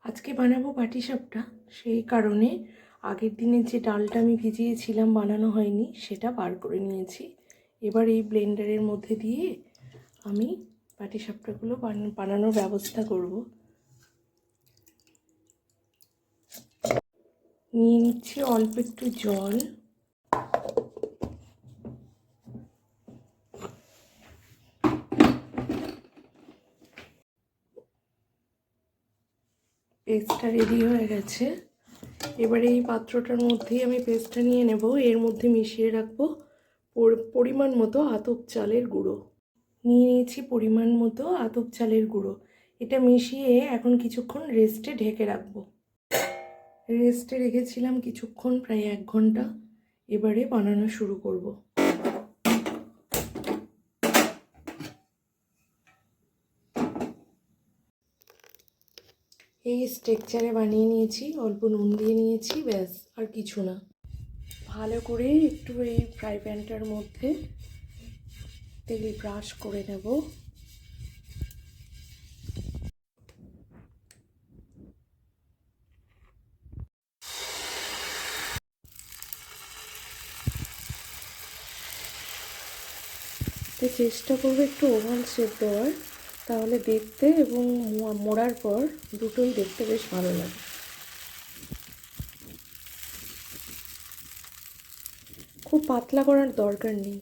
আজকে বানাবো পাটিসাপটা। সেই কারণে আগের দিনের যে ডালটা আমি ভিজিয়েছিলাম বানানো হয়নি, সেটা বার করে নিয়েছি। এবার এই ব্লেন্ডারের মধ্যে দিয়ে আমি পাটিসাপটাগুলো বানানোর ব্যবস্থা করব। নিয়ে নিচ্ছি অল্প একটু জল, পেস্টটা রেডি হয়ে গেছে। এবারে এই পাত্রটার মধ্যেই আমি পেস্টটা নিয়ে নেব। এর মধ্যে মিশিয়ে রাখবো পরিমাণ মতো আতপ চালের গুঁড়ো। নিয়ে নিয়েছি পরিমাণ মতো আতপ চালের গুঁড়ো। এটা মিশিয়ে এখন কিছুক্ষণ রেস্টে ঢেকে রাখবো। রেস্টে রেখেছিলাম কিছুক্ষণ, প্রায় 1 ঘন্টা। এবারে বানানো শুরু করব। এই স্ট্রাকচারে বানিয়ে নিয়েছি, অল্প নুন দিয়ে নিয়েছি, ব্যাস আর কিছু না। ভালো করে একটু এই ফ্রাই প্যানটার মধ্যে তেল ব্রাশ করে নেব। তো চেষ্টা করবো একটু ওভাল শেপ দেওয়ার, তাহলে দেখতে এবং মোড়ার পর দুটোই দেখতে বেশ ভালো লাগে। খুব পাতলা করার দরকার নেই।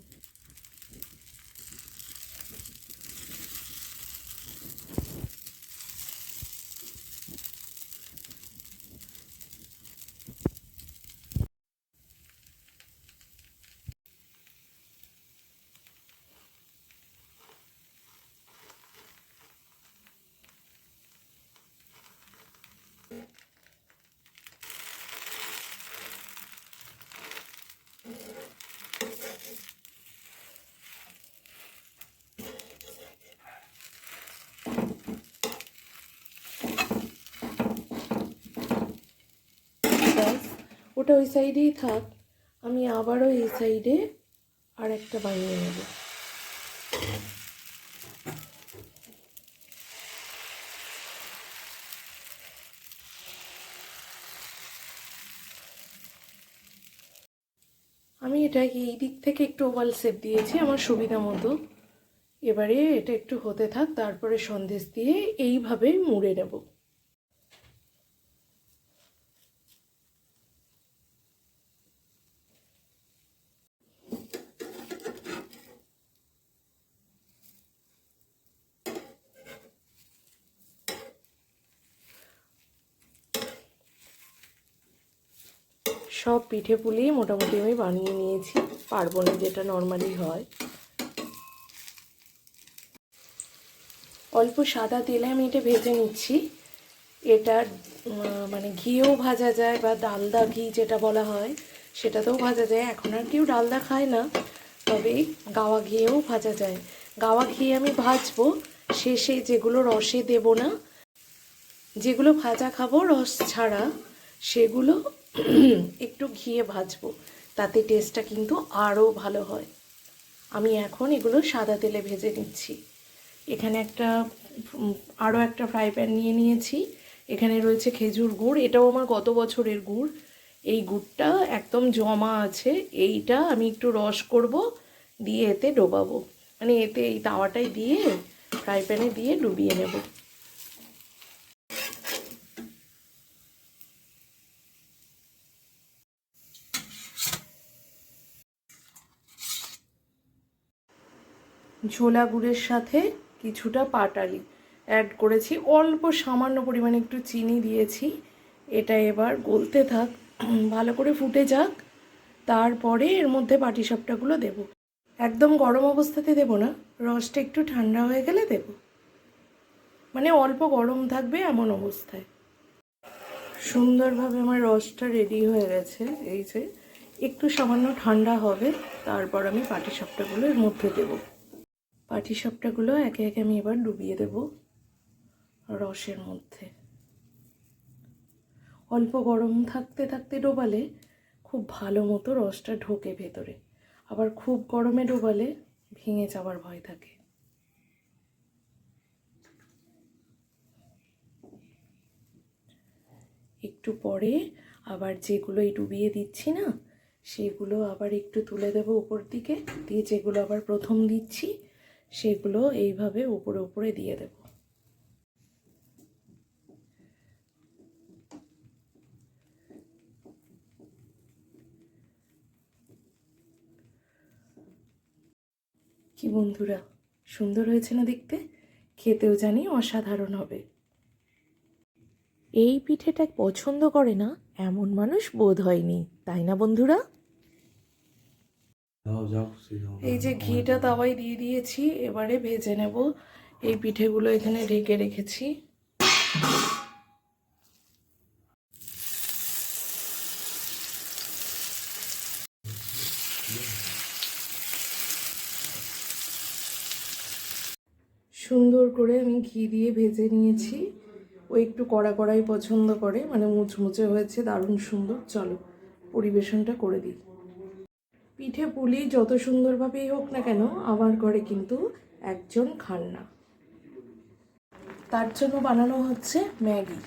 ওটা ওই সাইডেই থাক, আমি আবারও এই সাইডে আর একটা বানিয়ে নেব। আমি এটাকে এই দিক থেকে একটু ওভাল শেপ দিয়েছি আমার সুবিধা মতো। এবারে এটা একটু হতে থাক, তারপরে সন্দেশ দিয়ে এইভাবে মুড়ে নেব। সব পিঠে পুলি মোটামুটি আমি বানিয়ে নিয়েছি, পার্বণে যেটা নর্মালি হয়। অল্প সাদা তেলে আমি এটা ভেজে নিচ্ছি। এটা মানে ঘিয়েও ভাজা যায়, বা ডালদা ঘি যেটা বলা হয় সেটাতেও ভাজা যায়। এখন আর কেউ ডালদা খায় না, তবে গাওয়া ঘিয়েও ভাজা যায়। গাওয়া ঘি আমি ভাজবো শেষে, যেগুলো রসে দেব না, যেগুলো ভাজা খাবো রস ছাড়া, সেগুলো একটু ঘিয়ে ভাজবো, তাতে টেস্টটা কিন্তু আরও ভালো হয়। আমি এখন এগুলো সাদা তেলে ভেজে নিচ্ছি। এখানে আরও একটা ফ্রাই প্যান নিয়ে নিয়েছি। এখানে রয়েছে খেজুর গুড়, এটাও আমার গত বছরের গুড়। এই গুড়টা একদম জমা আছে, এইটা আমি একটু রস করব, দিয়ে এতে ডোবাবো, মানে এতে এই তাওয়াটাই দিয়ে ফ্রাই প্যানে দিয়ে ডুবিয়ে নেব। ঝোলা গুড়ের সাথে কিছুটা পাটালি অ্যাড করেছি, অল্প সামান্য পরিমাণে একটু চিনি দিয়েছি। এটা এবার গলতে থাক, ভালো করে ফুটে যাক, তারপরে এর মধ্যে পাটিসাপটাগুলো দেব। একদম গরম অবস্থাতে দেব না, রসটা একটু ঠান্ডা হয়ে গেলে দেব, মানে অল্প গরম থাকবে এমন অবস্থায়। সুন্দরভাবে আমার রসটা রেডি হয়ে গেছে। এই যে একটু সামান্য ঠান্ডা হবে, তারপর আমি পাটিসাপটাগুলো এর মধ্যে দেব। পাটিসাপটাগুলো একে একে আমি এবার ডুবিয়ে দেব রসের মধ্যে। অল্প গরম থাকতে থাকতে ডোবালে খুব ভালো মতো রসটা ঢোকে ভেতরে, আবার খুব গরমে ডোবালে ভেঙে যাওয়ার ভয় থাকে। একটু পরে আবার যেগুলো এই ডুবিয়ে দিচ্ছি না, সেগুলো আবার একটু তুলে দেবো উপর দিকে, দিয়ে যেগুলো আবার প্রথম দিচ্ছি সেগুলো এইভাবে উপরে উপরে দিয়ে দেব। কি বন্ধুরা, সুন্দর হয়েছে না দেখতে? খেতেও জানি অসাধারণ হবে। এই পিঠেটা পছন্দ করে না এমন মানুষ বোধ হয়নি, তাই না বন্ধুরা? এই যে ঘিটা তাওয়ায় দিয়ে দিয়েছি, এবারে ভেজে নেব। এই পিঠেগুলো এখানে ঢেকে রেখেছি। সুন্দর করে আমি ঘি দিয়ে ভেজে নিয়েছি। ও একটু কড়া কড়াই পছন্দ করে, মানে মুচমুচে হয়েছে, দারুণ সুন্দর। চলো পরিবেশনটা করে দিই। পিঠে পুলি যত সুন্দরভাবেই হোক না কেন, আমার ঘরে কিন্তু একজন খান না, তার জন্য বানানো হচ্ছে ম্যাগি।